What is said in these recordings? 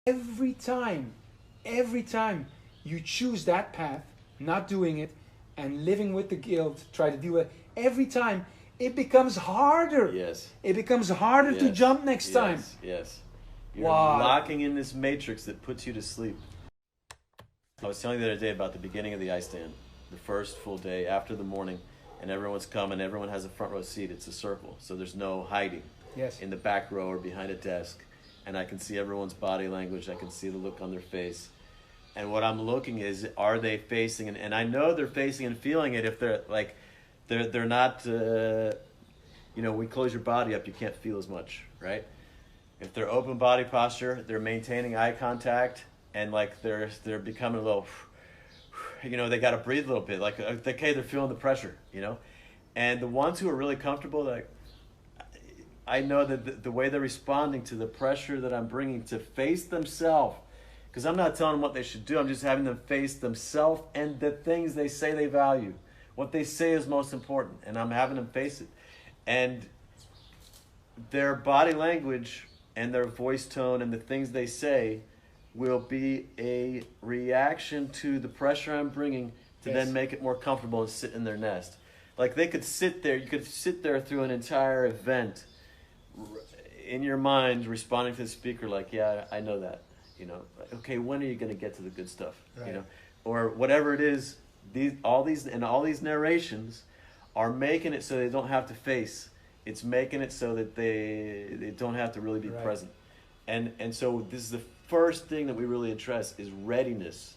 every time you choose that path, not doing it, and living with the guilt, try to do it, every time it becomes harder. Yes. It becomes harder to jump next time. Yes. You're Wow. locking in this matrix that puts you to sleep. I was telling you the other day about the beginning of the ice stand, the first full day after the morning, and everyone's coming, everyone has a front row seat, it's a circle, so there's no hiding. Yes. In the back row or behind a desk, and I can see everyone's body language, I can see the look on their face. And what I'm looking is, are they facing, and I know they're facing and feeling it if they're like, they're not, we close your body up, you can't feel as much, right? If they're open body posture, they're maintaining eye contact, and like they're becoming a little, they got to breathe a little bit, like, okay, they're feeling the pressure, And the ones who are really comfortable, like, I know that the way they're responding to the pressure that I'm bringing to face themselves, because I'm not telling them what they should do, I'm just having them face themselves and the things they say they value, what they say is most important, and I'm having them face it. And their body language and their voice tone and the things they say will be a reaction to the pressure I'm bringing to then make it more comfortable and sit in their nest. Like they could sit there, you could sit there through an entire event in your mind responding to the speaker like, yeah, I know that, okay, when are you going to get to the good stuff, right. Or whatever it is. All these narrations are making it so they don't have to face. It's making it so that they don't have to really be present. And so this is the first thing that we really address is readiness.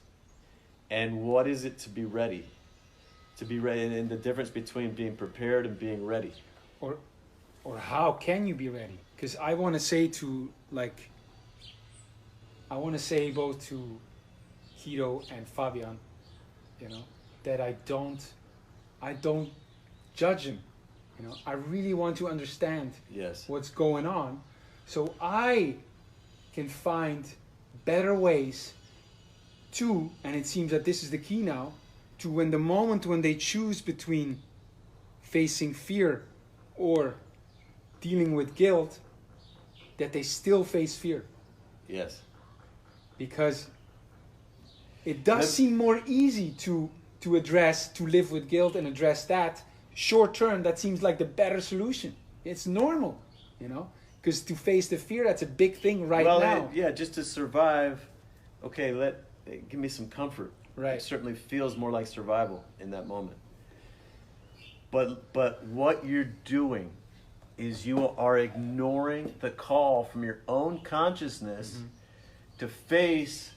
And what is it to be ready? To be ready, and the difference between being prepared and being ready. Or how can you be ready? Because I want to say both to Hiro and Fabian, that I don't judge him. I really want to understand what's going on, so I can find better ways to, and it seems that this is the key now, to when the moment when they choose between facing fear or dealing with guilt, that they still face fear. Yes. Because it does seem more easy to live with guilt and address that. Short term, that seems like the better solution. It's normal, because to face the fear, that's a big thing now. Just to survive, okay, give me some comfort. Right. It certainly feels more like survival in that moment. But what you're doing is you are ignoring the call from your own consciousness to face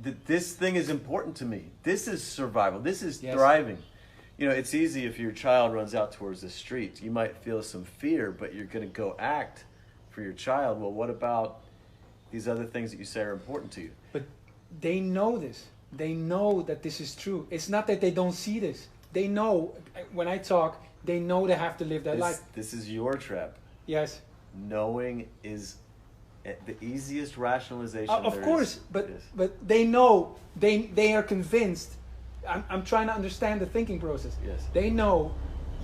that this thing is important to me. This is survival. This is thriving. It's easy if your child runs out towards the street. You might feel some fear, but you're going to go act for your child. Well, what about these other things that you say are important to you? But they know this. They know that this is true. It's not that they don't see this. They know, when I talk, they know they have to live that life. This is your trap. Yes. Knowing is the easiest rationalization. Of course, but they know, they are convinced. I'm trying to understand the thinking process. Yes. They know,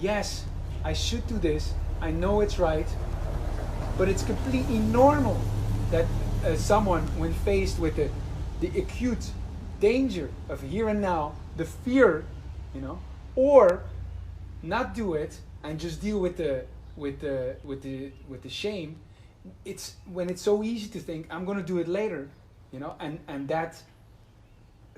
yes, I should do this. I know it's right, but it's completely normal that someone, when faced with the acute danger of here and now, the fear, or not do it and just deal with the shame. It's when it's so easy to think I'm going to do it later, and that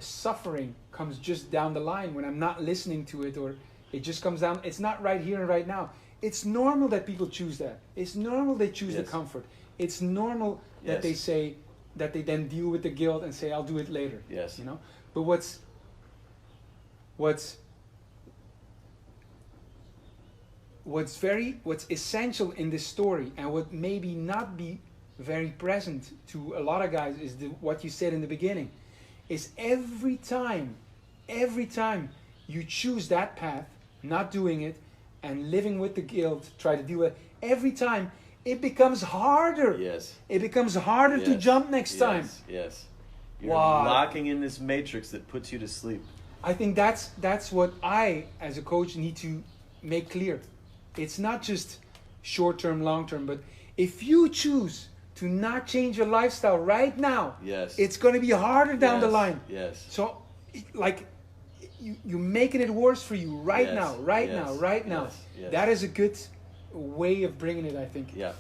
suffering comes just down the line when I'm not listening to it, or it just comes down. It's not right here and right now. It's normal that people choose that. It's normal they choose the comfort. It's normal that they say that they then deal with the guilt and say I'll do it later. Yes. But what's essential in this story, and what maybe not be very present to a lot of guys, is what you said in the beginning, is every time you choose that path, not doing it, and living with the guilt, try to deal with it, every time it becomes harder. Yes. It becomes harder to jump next time. Yes. You're locking in this matrix that puts you to sleep. I think that's what I, as a coach, need to make clear. It's not just short-term, long-term, but if you choose to not change your lifestyle right now, Yes. it's going to be harder down the Yes. line. Yes. So, like, you're making it worse for you right Yes. now, right Yes. now, right now. Yes. Yes. That is a good way of bringing it, I think. Yeah.